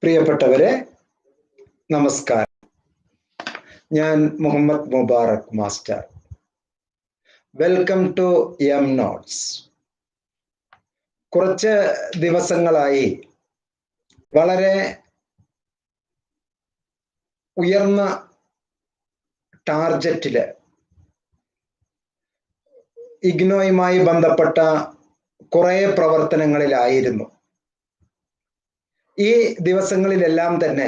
പ്രിയപ്പെട്ടവരെ, നമസ്കാരം. ഞാൻ Muhammad Mubarak master. Welcome to M notes. കുറച്ച് ദിവസങ്ങളായി വളരെ ഉയർന്ന ടാർജറ്റില് ഇഗ്നോയുമായി ബന്ധപ്പെട്ട കുറേ പ്രവർത്തനങ്ങളിലായിരുന്നു. ഈ ദിവസങ്ങളിലെല്ലാം തന്നെ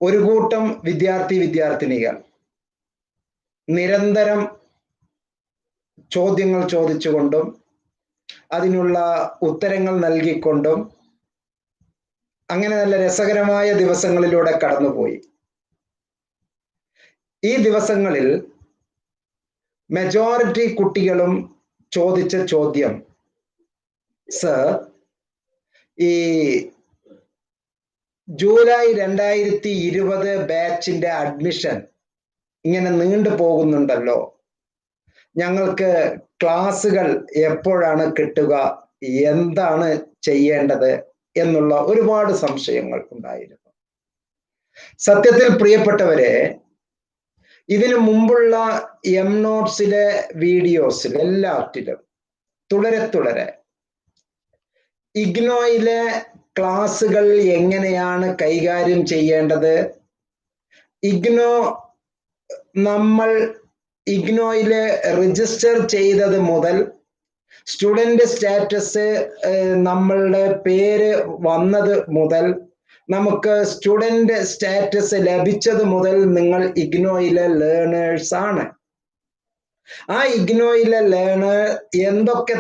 ഒരു കൂട്ടം വിദ്യാർത്ഥിനികൾ നിരന്തരം ചോദ്യങ്ങൾ ചോദിച്ചുകൊണ്ടും അതിനുള്ള ഉത്തരങ്ങൾ നൽകിക്കൊണ്ടും അങ്ങനെ നല്ല രസകരമായ ദിവസങ്ങളിലൂടെ കടന്നുപോയി. ഈ ദിവസങ്ങളിൽ മെജോറിറ്റി കുട്ടികളും ചോദിച്ച ചോദ്യം, സർ, ഈ ജൂലൈ 2020 ബാച്ചിന്റെ അഡ്മിഷൻ ഇങ്ങനെ നീണ്ടു പോകുന്നുണ്ടല്ലോ, ഞങ്ങൾക്ക് ക്ലാസ്സുകൾ എപ്പോഴാണ് കിട്ടുക, എന്താണ് ചെയ്യേണ്ടത് എന്നുള്ള ഒരുപാട് സംശയങ്ങൾ ഉണ്ടായിരുന്നു. സത്യത്തിൽ പ്രിയപ്പെട്ടവരെ, ഇതിനു മുമ്പുള്ള എം നോട്ട്സിലെ വീഡിയോസിൽ എല്ലാറ്റിലും തുടരെ ഇഗ്നോയിലെ ക്ലാസ്സുകൾ എങ്ങനെയാണ് കൈകാര്യം ചെയ്യേണ്ടത്, നമ്മൾ ഇഗ്നോയില് രജിസ്റ്റർ ചെയ്തത് മുതൽ സ്റ്റുഡന്റ് സ്റ്റാറ്റസ് നമ്മളുടെ പേര് വന്നത് മുതൽ നമുക്ക് സ്റ്റുഡന്റ് സ്റ്റാറ്റസ് ലഭിച്ചത് മുതൽ നിങ്ങൾ ഇഗ്നോയിലെ ലേണേഴ്സ് ആണ്. ആ ഇഗ്നോയിലെ ലേണർ ഏതൊക്കെ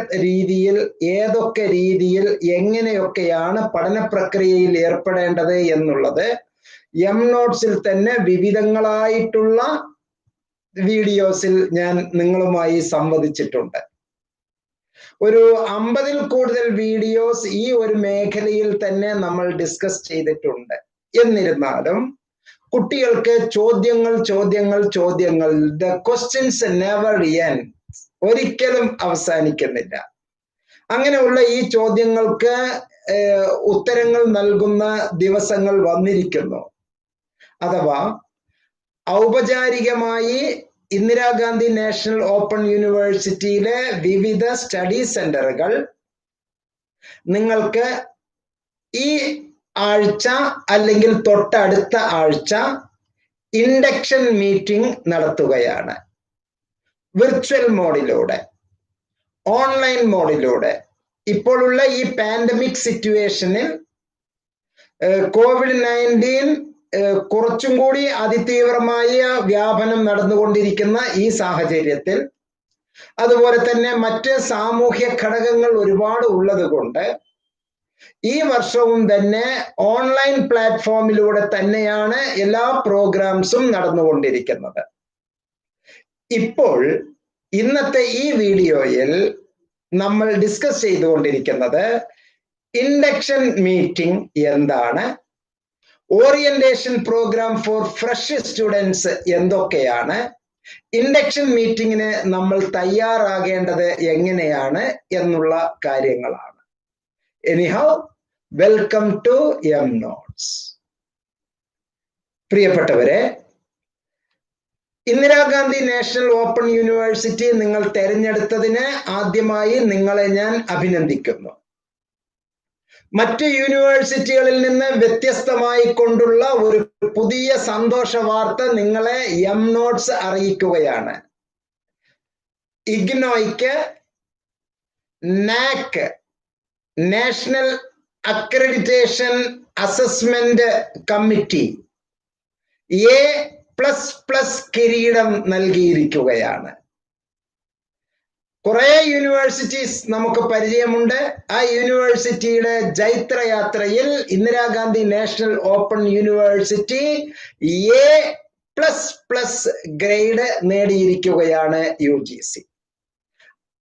രീതിയിൽ എങ്ങനെയൊക്കെയാണ് പഠന പ്രക്രിയയിൽ ഏർപ്പെടേണ്ടത് എന്നുള്ളത് എം നോട്ട്സിൽ തന്നെ വിവിധങ്ങളായിട്ടുള്ള വീഡിയോസിൽ ഞാൻ നിങ്ങളുമായി സംവദിച്ചിട്ടുണ്ട്. ഒരു 50-ൽ കൂടുതൽ വീഡിയോസ് ഈ ഒരു മേഖലയിൽ തന്നെ നമ്മൾ ഡിസ്കസ് ചെയ്തിട്ടുണ്ട്. എന്നിരുന്നാലും കുട്ടികൾക്ക് ചോദ്യങ്ങൾ ദ ക്വസ്റ്റ്യൻസ് നെവർ എൻഡ്, ഒരിക്കലും അവസാനിക്കുന്നില്ല. അങ്ങനെയുള്ള ഈ ചോദ്യങ്ങൾക്ക് ഉത്തരങ്ങൾ നൽകുന്ന ദിവസങ്ങൾ വന്നിരിക്കുന്നു. അഥവാ ഔപചാരികമായി ഇന്ദിരാഗാന്ധി നാഷണൽ ഓപ്പൺ യൂണിവേഴ്സിറ്റിയിലെ വിവിധ സ്റ്റഡി സെന്ററുകൾ നിങ്ങൾക്ക് ഈ ആഴ്ച അല്ലെങ്കിൽ തൊട്ടടുത്ത ആഴ്ച ഇൻഡക്ഷൻ മീറ്റിംഗ് നടത്തുകയാണ്. വിർച്വൽ മോഡിലൂടെ, ഓൺലൈൻ മോഡിലൂടെ. ഇപ്പോഴുള്ള ഈ പാൻഡമിക് സിറ്റുവേഷനിൽ COVID-19 കുറച്ചും കൂടി അതിതീവ്രമായ വ്യാപനം നടന്നുകൊണ്ടിരിക്കുന്ന ഈ സാഹചര്യത്തിൽ, അതുപോലെ തന്നെ മറ്റ് സാമൂഹ്യ ഘടകങ്ങൾ ഒരുപാട് ഉള്ളത് കൊണ്ട് ഈ വർഷവും തന്നെ ഓൺലൈൻ പ്ലാറ്റ്ഫോമിലൂടെ തന്നെയാണ് എല്ലാ പ്രോഗ്രാംസും നടന്നുകൊണ്ടിരിക്കുന്നത്. ഇപ്പോൾ ഇന്നത്തെ ഈ വീഡിയോയിൽ നമ്മൾ ഡിസ്കസ് ചെയ്തുകൊണ്ടിരിക്കുന്നത് ഇൻഡക്ഷൻ മീറ്റിംഗ് എന്താണ്, orientation programme four fresh students എന്തൊക്കെയാണ്, ഇൻഡക്ഷൻ മീറ്റിങ്ങിന് നമ്മൾ തയ്യാറാകേണ്ടത് എങ്ങനെയാണ് എന്നുള്ള കാര്യങ്ങളാണ്. Anyhow, welcome to M notes. പ്രിയപ്പെട്ടവരെ, ഇന്ദിരാഗാന്ധി നാഷണൽ ഓപ്പൺ യൂണിവേഴ്സിറ്റി നിങ്ങൾ തെരഞ്ഞെടുത്തതിന് ആദ്യമായി നിങ്ങളെ ഞാൻ അഭിനന്ദിക്കുന്നു. മറ്റ് യൂണിവേഴ്സിറ്റികളിൽ നിന്ന് വ്യത്യസ്തമായി കൊണ്ടുള്ള ഒരു പുതിയ സന്തോഷ വാർത്ത നിങ്ങളെ എം നോട്ട്സ് അറിയിക്കുകയാണ്. ഇഗ്നോയ്ക്ക് NAAC national accreditation assessment committee A++ കിരീടം നൽകിയിരിക്കുകയാണ്. കുറെ യൂണിവേഴ്സിറ്റീസ് നമുക്ക് പരിചയമുണ്ട്. ആ യൂണിവേഴ്സിറ്റിയുടെ ജൈത്രയാത്രയിൽ Indira Gandhi national open university A++ grade നേടിയിരിക്കുകയാണ് UGC.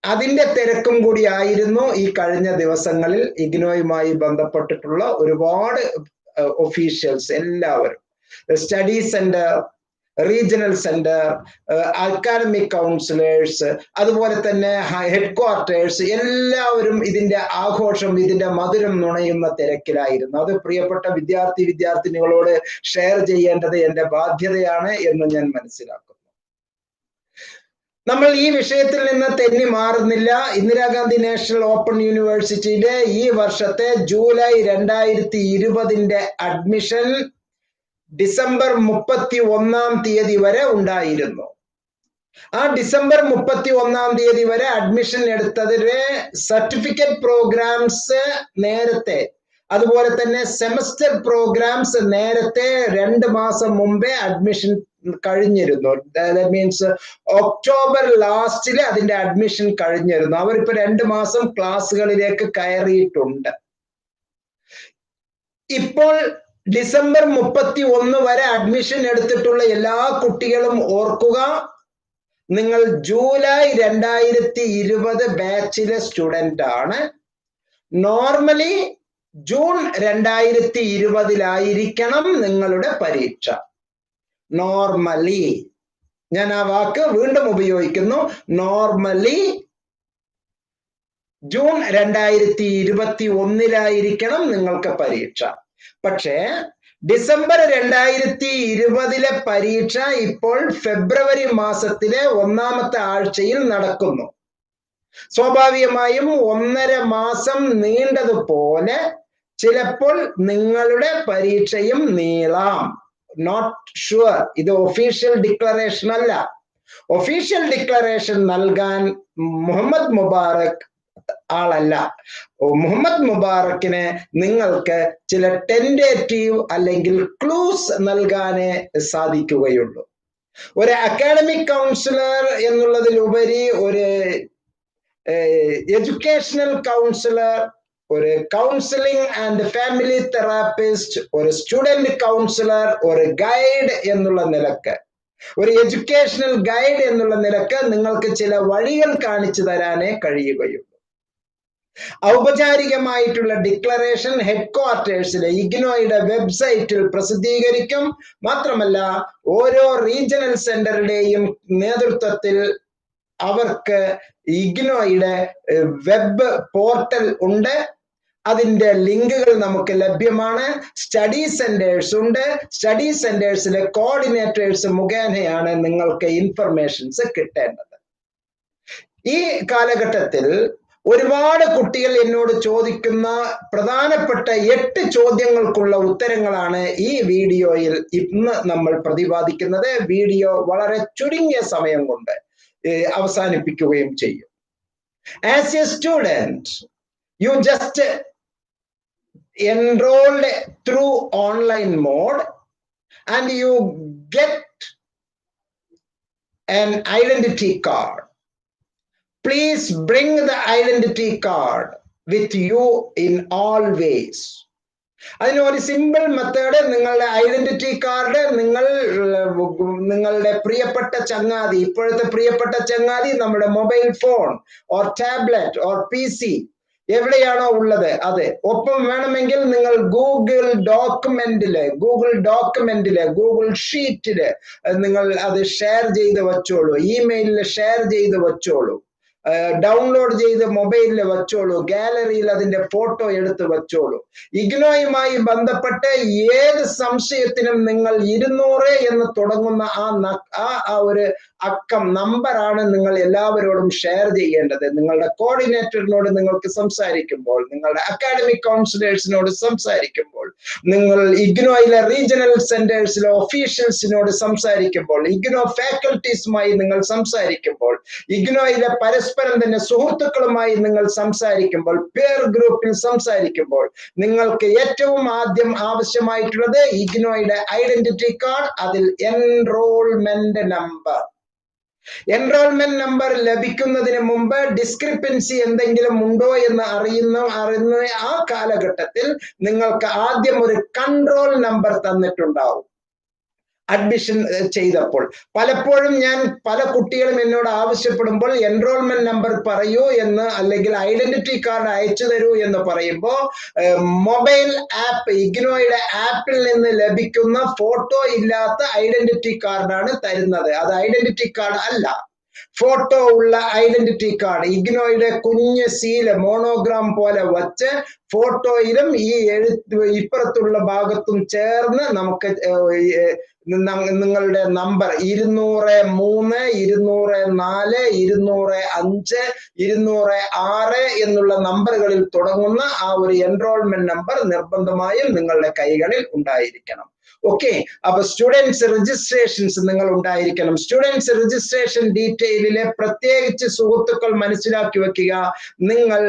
അതിന്റെ തിരക്കും കൂടി ആയിരുന്നു ഈ കഴിഞ്ഞ ദിവസങ്ങളിൽ ഇഗ്നോയുമായി ബന്ധപ്പെട്ടിട്ടുള്ള ഒരുപാട് ഒഫീഷ്യൽസ് എല്ലാവരും, study centre, regional centre, academic councillors, അതുപോലെ തന്നെ ഹെഡ് ക്വാർട്ടേഴ്സ് എല്ലാവരും ഇതിന്റെ ആഘോഷം, ഇതിന്റെ മധുരം നുണയുന്ന തിരക്കിലായിരുന്നു. അത് പ്രിയപ്പെട്ട വിദ്യാർത്ഥിനികളോട് ഷെയർ ചെയ്യേണ്ടത് എന്റെ ബാധ്യതയാണ് എന്ന് ഞാൻ മനസ്സിലാക്കുന്നു. നമ്മൾ ഈ വിഷയത്തിൽ നിന്ന് തെന്നി മാറുന്നില്ല. ഇന്ദിരാഗാന്ധി നാഷണൽ ഓപ്പൺ യൂണിവേഴ്സിറ്റിയിലെ ഈ വർഷത്തെ ജൂലൈ 2020 അഡ്മിഷൻ ഡിസംബർ 31 വരെ ഉണ്ടായിരുന്നു. ആ ഡിസംബർ 31 വരെ അഡ്മിഷൻ എടുത്തതിന് സർട്ടിഫിക്കറ്റ് പ്രോഗ്രാംസ് നേരത്തെ, അതുപോലെ തന്നെ സെമസ്റ്റർ പ്രോഗ്രാംസ് നേരത്തെ 2 മാസം മുമ്പേ അഡ്മിഷൻ കഴിഞ്ഞിരുന്നു. ദാറ്റ് മീൻസ് ഒക്ടോബർ ലാസ്റ്റില് അതിന്റെ അഡ്മിഷൻ കഴിഞ്ഞിരുന്നു. അവരിപ്പോ 2 മാസം ക്ലാസ്സുകളിലേക്ക് കയറിയിട്ടുണ്ട്. ഇപ്പോൾ ഡിസംബർ 31 വരെ അഡ്മിഷൻ എടുത്തിട്ടുള്ള എല്ലാ കുട്ടികളും ഓർക്കുക, നിങ്ങൾ ജൂലൈ 2020 ബാച്ചിലെ സ്റ്റുഡന്റ് ആണ്. നോർമലി ജൂൺ 2020 നിങ്ങളുടെ പരീക്ഷ. നോർമലി, ഞാൻ ആ വാക്ക് വീണ്ടും ഉപയോഗിക്കുന്നു, നോർമലി ജൂൺ 2021 നിങ്ങൾക്ക് പരീക്ഷ. പക്ഷേ ഡിസംബർ 2020 പരീക്ഷ ഇപ്പോൾ ഫെബ്രുവരി മാസത്തിലെ 1ാമത്തെ ആഴ്ചയിൽ നടക്കുന്നു. സ്വാഭാവികമായും 1.5 മാസം നീണ്ടതുപോലെ ചിലപ്പോൾ നിങ്ങളുടെ പരീക്ഷയും നീളാം. Not sure. ഇത് ഒഫീഷ്യൽ ഡിക്ലറേഷൻ അല്ല. ഒഫീഷ്യൽ ഡിക്ലറേഷൻ നൽകാൻ മുഹമ്മദ് മുബാറക് ആളല്ല. മുഹമ്മദ് മുബാറക്കിന് നിങ്ങൾക്ക് ചില ടെൻഡേറ്റീവ് അല്ലെങ്കിൽ ക്ലൂസ് നൽകാനേ സാധിക്കുകയുള്ളൂ. ഒരു അക്കാഡമിക് കൗൺസിലർ എന്നുള്ളതിലുപരി ഒരു എഡ്യൂക്കേഷണൽ കൗൺസിലർ, ഒരു കൗൺസിലിംഗ് ആൻഡ് ഫാമിലി തെറാപ്പിസ്റ്റ്, ഒരു സ്റ്റുഡന്റ് കൗൺസിലർ, ഒരു ഗൈഡ് എന്നുള്ള നിലക്ക്, ഒരു എഡ്യൂക്കേഷണൽ ഗൈഡ് എന്നുള്ള നിലക്ക് നിങ്ങൾക്ക് ചില വഴികൾ കാണിച്ചു തരാനേ കഴിയുകയുള്ളൂ. ഔപചാരികമായിട്ടുള്ള ഡിക്ലറേഷൻ ഹെഡ് ക്വാർട്ടേഴ്സിലെ ഇഗ്നോയുടെ വെബ്സൈറ്റിൽ പ്രസിദ്ധീകരിക്കും. മാത്രമല്ല ഓരോ റീജിയണൽ സെന്ററുടെയും നേതൃത്വത്തിൽ അവർക്ക് ഇഗ്നോയുടെ വെബ് പോർട്ടൽ ഉണ്ട്. അതിന്റെ ലിങ്കുകൾ നമുക്ക് ലഭ്യമാണ്. സ്റ്റഡി സെന്റേഴ്സ് ഉണ്ട്. സ്റ്റഡി സെന്റേഴ്സിലെ കോർഡിനേറ്റേഴ്സ് മുഖേനയാണ് നിങ്ങൾക്ക് ഇൻഫർമേഷൻസ് കിട്ടേണ്ടത്. ഈ കാലഘട്ടത്തിൽ ഒരുപാട് കുട്ടികൾ എന്നോട് ചോദിക്കുന്ന പ്രധാനപ്പെട്ട 8 ചോദ്യങ്ങൾക്കുള്ള ഉത്തരങ്ങളാണ് ഈ വീഡിയോയിൽ ഇന്ന് നമ്മൾ പ്രതിപാദിക്കുന്നത്. വീഡിയോ വളരെ ചുരുങ്ങിയ സമയം കൊണ്ട് അവസാനിപ്പിക്കുകയും ചെയ്യും. As a student, you just enrolled through online mode and you get an identity card. Please bring the identity card with you in all ways. അതിന് ഒരു സിമ്പിൾ മെത്തേഡ്, നിങ്ങളുടെ ഐഡന്റിറ്റി കാർഡ് നിങ്ങളുടെ പ്രിയപ്പെട്ട ചങ്ങാതി, ഇപ്പോഴത്തെ പ്രിയപ്പെട്ട ചങ്ങാതി നമ്മുടെ mobile phone or tablet or PC എവിടെയാണോ ഉള്ളത് അത്. ഒപ്പം വേണമെങ്കിൽ നിങ്ങൾ ഗൂഗിൾ ഡോക്യുമെന്റില്, ഗൂഗിൾ ഷീറ്റില് നിങ്ങൾ അത് ഷെയർ ചെയ്ത് വെച്ചോളൂ. ഇമെയിലിൽ ഷെയർ ചെയ്ത് വെച്ചോളൂ. ഡൗൺലോഡ് ചെയ്ത് മൊബൈലിൽ വെച്ചോളൂ. ഗാലറിയിൽ അതിന്റെ ഫോട്ടോ എടുത്ത് വെച്ചോളൂ. ഇഗ്നോയുമായി ബന്ധപ്പെട്ട് ഏത് സംശയത്തിനും നിങ്ങൾ 200 എന്ന് തുടങ്ങുന്ന ആ ഒരു നമ്പറാണ് നിങ്ങൾ എല്ലാവരോടും ഷെയർ ചെയ്യേണ്ടത്. നിങ്ങളുടെ കോർഡിനേറ്ററിനോട് നിങ്ങൾക്ക് സംസാരിക്കുമ്പോൾ, നിങ്ങളുടെ അക്കാഡമിക് കൗൺസിലേഴ്സിനോട് സംസാരിക്കുമ്പോൾ, നിങ്ങൾ ഇഗ്നോയിലെ റീജിയണൽ സെന്റേഴ്സിലെ ഒഫീഷ്യൽസിനോട് സംസാരിക്കുമ്പോൾ, ഇഗ്നോ ഫാക്കൽറ്റീസുമായി നിങ്ങൾ സംസാരിക്കുമ്പോൾ, ഇഗ്നോയിലെ പരസ്പരം തന്നെ സുഹൃത്തുക്കളുമായി നിങ്ങൾ സംസാരിക്കുമ്പോൾ, പിയർ ഗ്രൂപ്പിൽ സംസാരിക്കുമ്പോൾ, നിങ്ങൾക്ക് ഏറ്റവും ആദ്യം ആവശ്യമായിട്ടുള്ളത് ഇഗ്നോയുടെ ഐഡന്റിറ്റി കാർഡ്, അതിൽ എൻറോൾമെന്റ് നമ്പർ. എൻറോൾമെന്റ് നമ്പർ ലഭിക്കുന്നതിന് മുമ്പ് ഡിസ്ക്രിപ്പൻസി എന്തെങ്കിലും ഉണ്ടോ എന്ന് അറിയുന്ന ആ കാലഘട്ടത്തിൽ നിങ്ങൾക്ക് ആദ്യം ഒരു കൺട്രോൾ നമ്പർ തന്നിട്ടുണ്ടാവും. അഡ്മിഷൻ ചെയ്തപ്പോൾ. പലപ്പോഴും ഞാൻ പല കുട്ടികളും എന്നോട് ആവശ്യപ്പെടുമ്പോൾ എൻറോൾമെന്റ് നമ്പർ പറയൂ എന്ന്, അല്ലെങ്കിൽ ഐഡന്റിറ്റി കാർഡ് അയച്ചു തരൂ എന്ന് പറയുമ്പോൾ മൊബൈൽ ആപ്പ്, ഇഗ്നോയുടെ ആപ്പിൽ നിന്ന് ലഭിക്കുന്ന ഫോട്ടോ ഇല്ലാത്ത ഐഡന്റിറ്റി കാർഡാണ് തരുന്നത്. അത് ഐഡന്റിറ്റി കാർഡ് അല്ല, ഫോട്ടോ ഉള്ള ഐഡന്റിറ്റി കാർഡ്. ഇഗ്നോയുടെ കുഞ്ഞ് സീല് മോണോഗ്രാം പോലെ വച്ച് ഫോട്ടോയിലും ഈ ഇപ്പുറത്തുള്ള ഭാഗത്തും ചേർന്ന് നമുക്ക് നിങ്ങളുടെ നമ്പർ 203, 204, 205, 206 എന്നുള്ള നമ്പറുകളിൽ തുടങ്ങുന്ന ആ ഒരു എൻറോൾമെന്റ് നമ്പർ നിർബന്ധമായും നിങ്ങളുടെ കൈകളിൽ ഉണ്ടായിരിക്കണം. ഓക്കെ, അപ്പൊ സ്റ്റുഡൻസ് രജിസ്ട്രേഷൻസ് നിങ്ങൾ ഉണ്ടായിരിക്കണം. സ്റ്റുഡൻസ് രജിസ്ട്രേഷൻ ഡീറ്റെയിലിലെ പ്രത്യേകിച്ച് സുഹൃത്തുക്കൾ മനസ്സിലാക്കി വെക്കുക, നിങ്ങൾ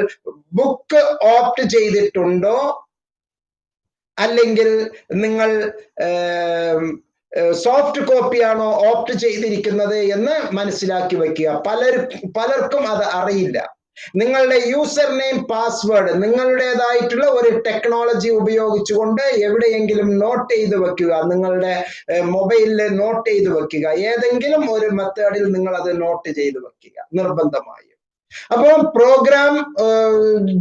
ബുക്ക് ഓപ്റ്റ് ചെയ്തിട്ടുണ്ടോ, അല്ലെങ്കിൽ നിങ്ങൾ സോഫ്റ്റ് കോപ്പിയാണോ ഓപ്റ്റ് ചെയ്തിരിക്കുന്നത് എന്ന് മനസ്സിലാക്കി വെക്കുക. പലർക്കും അത് അറിയില്ല. നിങ്ങളുടെ യൂസർ നെയിം, പാസ്വേഡ് നിങ്ങളുടേതായിട്ടുള്ള ഒരു ടെക്നോളജി ഉപയോഗിച്ചുകൊണ്ട് എവിടെയെങ്കിലും നോട്ട് ചെയ്ത് വെക്കുക. നിങ്ങളുടെ മൊബൈലിൽ നോട്ട് ചെയ്ത് വെക്കുക. ഏതെങ്കിലും ഒരു മെത്തേഡിൽ നിങ്ങൾ അത് നോട്ട് ചെയ്ത് വെക്കുക നിർബന്ധമായും. അപ്പോൾ പ്രോഗ്രാം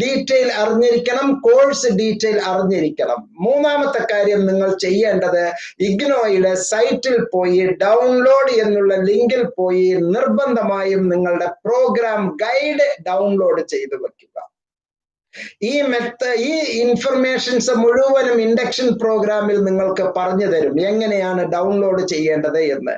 ഡീറ്റെയിൽ അറിഞ്ഞിരിക്കണം, കോഴ്സ് ഡീറ്റെയിൽ അറിഞ്ഞിരിക്കണം. മൂന്നാമത്തെ കാര്യം നിങ്ങൾ ചെയ്യേണ്ടത് ഇഗ്നോയുടെ സൈറ്റിൽ പോയി ഡൗൺലോഡ് എന്നുള്ള ലിങ്കിൽ പോയി നിർബന്ധമായും നിങ്ങളുടെ പ്രോഗ്രാം ഗൈഡ് ഡൗൺലോഡ് ചെയ്ത് വെക്കുക. ഈ ഇൻഫർമേഷൻസ് മുഴുവനും ഇൻഡക്ഷൻ പ്രോഗ്രാമിൽ നിങ്ങൾക്ക് പറഞ്ഞു തരും എങ്ങനെയാണ് ഡൗൺലോഡ് ചെയ്യേണ്ടത് എന്ന്.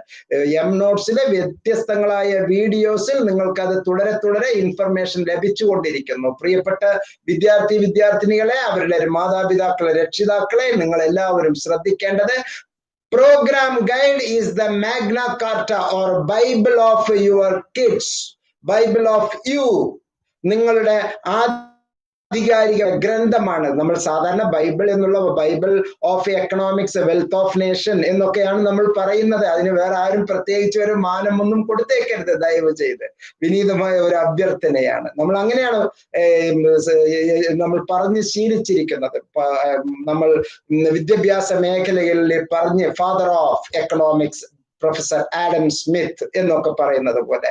എം നോട്ട്സിലെ വ്യത്യസ്തങ്ങളായ വീഡിയോസിൽ നിങ്ങൾക്ക് അത് തുടരെ ഇൻഫർമേഷൻ ലഭിച്ചുകൊണ്ടിരിക്കുന്നു. പ്രിയപ്പെട്ട വിദ്യാർത്ഥിനികളെ, അവരുടെ മാതാപിതാക്കളെ, രക്ഷിതാക്കളെ, നിങ്ങൾ എല്ലാവരും ശ്രദ്ധിക്കേണ്ടത് program guide is the Magna Carta or Bible of your kids, Bible of you. നിങ്ങളുടെ ആധികാരിക ഗ്രന്ഥമാണ്. നമ്മൾ സാധാരണ ബൈബിൾ എന്നുള്ള Bible of economics, wealth of nation എന്നൊക്കെയാണ് നമ്മൾ പറയുന്നത്. അതിന് വേറെ ആരും പ്രത്യേകിച്ച് ഒരു മാനമൊന്നും കൊടുത്തേക്കരുത്, ദയവ് ചെയ്ത്. വിനീതമായ ഒരു അഭ്യർത്ഥനയാണ്. നമ്മൾ അങ്ങനെയാണ് നമ്മൾ പറഞ്ഞ് ശീലിച്ചിരിക്കുന്നത്. നമ്മൾ വിദ്യാഭ്യാസ മേഖലകളിൽ പറഞ്ഞ് father of economics professor Adam Smith എന്നൊക്കെ പറയുന്നത് പോലെ,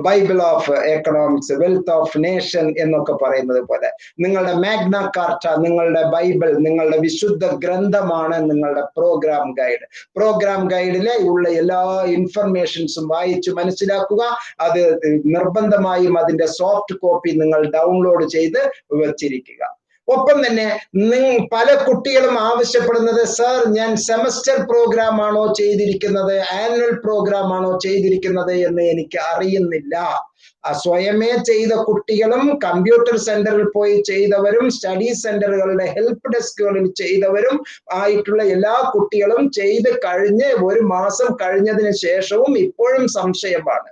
Bible of economics, wealth of nation എന്നൊക്കെ പറയുന്നത് പോലെ, നിങ്ങളുടെ മാഗ്ന കാർട്ട, നിങ്ങളുടെ ബൈബിൾ, നിങ്ങളുടെ വിശുദ്ധ ഗ്രന്ഥമാണ് നിങ്ങളുടെ പ്രോഗ്രാം ഗൈഡ്. പ്രോഗ്രാം ഗൈഡിലെ ഉള്ള എല്ലാ ഇൻഫർമേഷൻസും വായിച്ചു മനസ്സിലാക്കുക. അത് നിർബന്ധമായും അതിന്റെ സോഫ്റ്റ് കോപ്പി നിങ്ങൾ ഡൗൺലോഡ് ചെയ്ത് വച്ചിരിക്കുക. ഒപ്പം തന്നെ പല കുട്ടികളും ആവശ്യപ്പെടുന്നത്, സർ ഞാൻ സെമസ്റ്റർ പ്രോഗ്രാം ആണോ ചെയ്തിരിക്കുന്നത്, ആനുവൽ പ്രോഗ്രാം ആണോ ചെയ്തിരിക്കുന്നത് എന്ന് എനിക്ക് അറിയുന്നില്ല. സ്വയമേ ചെയ്ത കുട്ടികളും കമ്പ്യൂട്ടർ സെന്ററിൽ പോയി ചെയ്തവരും സ്റ്റഡി സെന്ററുകളുടെ ഹെൽപ്പ് ഡെസ്കുകളിൽ ചെയ്തവരും ആയിട്ടുള്ള എല്ലാ കുട്ടികളും ചെയ്ത് കഴിഞ്ഞ് 1 മാസം കഴിഞ്ഞതിന് ശേഷവും ഇപ്പോഴും സംശയമാണ്.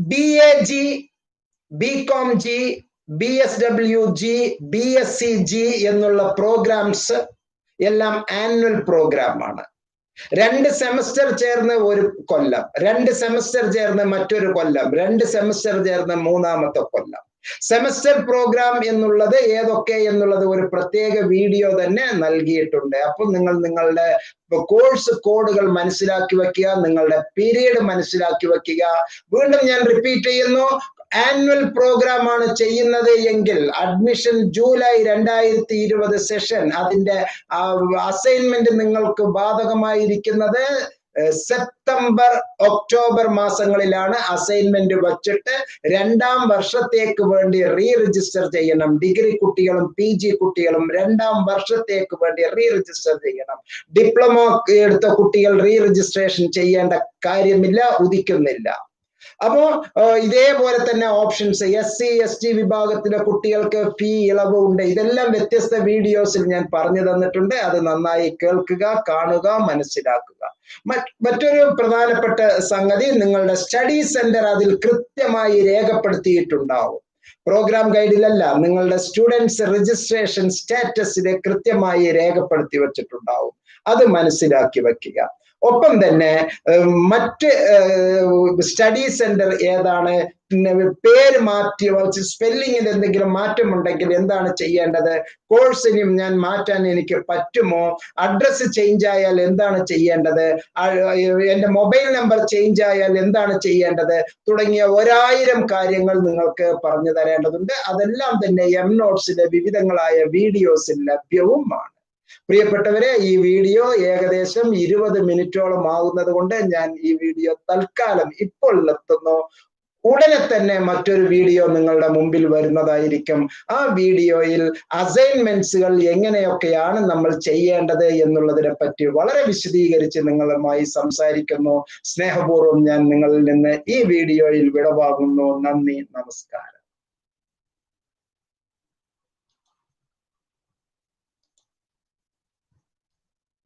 BAG, BCom-G, BSW-G, BSc-G എന്നുള്ള പ്രോഗ്രാംസ് എല്ലാം ആനുവൽ പ്രോഗ്രാമാണ്. 2 സെമസ്റ്റർ ചേർന്ന് 1 കൊല്ലം, 2 സെമസ്റ്റർ ചേർന്ന് മറ്റൊരു കൊല്ലം, 2 സെമസ്റ്റർ ചേർന്ന് 3-ാമത്തെ കൊല്ലം. സെമസ്റ്റർ പ്രോഗ്രാം എന്നുള്ളത് ഏതൊക്കെ എന്നുള്ളത് ഒരു പ്രത്യേക വീഡിയോ തന്നെ നൽകിയിട്ടുണ്ട്. അപ്പോൾ നിങ്ങൾ നിങ്ങളുടെ കോഴ്സ് കോഡുകൾ മനസ്സിലാക്കി വെക്കുക, നിങ്ങളുടെ പീരീഡ് മനസ്സിലാക്കി വെക്കുക. വീണ്ടും ഞാൻ റിപ്പീറ്റ് ചെയ്യുന്നു, ആനുവൽ പ്രോഗ്രാം ആണ് ചെയ്യുന്നത് എങ്കിൽ അഡ്മിഷൻ ജൂലൈ 2020 സെഷൻ, അതിന്റെ അസൈൻമെന്റ് നിങ്ങൾക്ക് ബാധകമായിരിക്കുന്നത് സെപ്റ്റംബർ, ഒക്ടോബർ മാസങ്ങളിലാണ്. അസൈൻമെന്റ് വച്ചിട്ട് 2-ാം വർഷത്തേക്ക് വേണ്ടി റീ രജിസ്റ്റർ ചെയ്യണം. ഡിഗ്രി കുട്ടികളും PG കുട്ടികളും 2-ാം വർഷത്തേക്ക് വേണ്ടി റീ രജിസ്റ്റർ ചെയ്യണം. ഡിപ്ലോമ എടുത്ത കുട്ടികൾ റീ രജിസ്ട്രേഷൻ ചെയ്യേണ്ട കാര്യമില്ല, ഉദിക്കുന്നില്ല. അപ്പോ ഇതേപോലെ തന്നെ ഓപ്ഷൻസ് SC ST വിഭാഗത്തിലെ കുട്ടികൾക്ക് ഫീ ഇളവ് ഉണ്ട്. ഇതെല്ലാം വ്യത്യസ്ത വീഡിയോസിൽ ഞാൻ പറഞ്ഞു തന്നിട്ടുണ്ട്. അത് നന്നായി കേൾക്കുക, കാണുക, മനസ്സിലാക്കുക. മറ്റൊരു പ്രധാനപ്പെട്ട സംഗതി, നിങ്ങളുടെ സ്റ്റഡി സെന്റർ അതിൽ കൃത്യമായി രേഖപ്പെടുത്തിയിട്ടുണ്ടാവും. പ്രോഗ്രാം ഗൈഡിലല്ല, നിങ്ങളുടെ സ്റ്റുഡൻസ് രജിസ്ട്രേഷൻ സ്റ്റാറ്റസിൽ കൃത്യമായി രേഖപ്പെടുത്തി വെച്ചിട്ടുണ്ടാവും. അത് മനസ്സിലാക്കി വെക്കുക. ഒപ്പം തന്നെ മറ്റ് സ്റ്റഡി സെന്റർ ഏതാണ്, പേര് മാറ്റി സ്പെല്ലിങ്ങിൽ എന്തെങ്കിലും മാറ്റമുണ്ടെങ്കിൽ എന്താണ് ചെയ്യേണ്ടത്? കോഴ്സ് ഇനിയും ഞാൻ മാറ്റാൻ എനിക്ക് പറ്റുമോ? അഡ്രസ്സ് ചേഞ്ച് ആയാൽ എന്താണ് ചെയ്യേണ്ടത്? എന്റെ മൊബൈൽ നമ്പർ ചേഞ്ച് ആയാൽ എന്താണ് ചെയ്യേണ്ടത്? തുടങ്ങിയ 1000 കാര്യങ്ങൾ നിങ്ങൾക്ക് പറഞ്ഞു തരേണ്ടതുണ്ട്. അതെല്ലാം തന്നെ എംനോട്സിലെ വിവിധങ്ങളായ വീഡിയോസിൽ ലഭ്യവുമാണ്. പ്രിയപ്പെട്ടവരെ, ഈ വീഡിയോ ഏകദേശം 20 മിനിറ്റോളം ആകുന്നത് കൊണ്ട് ഞാൻ ഈ വീഡിയോ തൽക്കാലം ഇപ്പോൾ നിർത്തുന്നു. ഉടനെ തന്നെ മറ്റൊരു വീഡിയോ നിങ്ങളുടെ മുമ്പിൽ വരുന്നതായിരിക്കും. ആ വീഡിയോയിൽ അസൈൻമെന്റ്സുകൾ എങ്ങനെയൊക്കെയാണ് നമ്മൾ ചെയ്യേണ്ടത് എന്നുള്ളതിനെ പറ്റി വളരെ വിശദീകരിച്ച് നിങ്ങളുമായി സംസാരിക്കുന്നു. സ്നേഹപൂർവ്വം ഞാൻ നിങ്ങളിൽ നിന്ന് ഈ വീഡിയോയിൽ വിടവാങ്ങുന്നു. നന്ദി, നമസ്കാരം.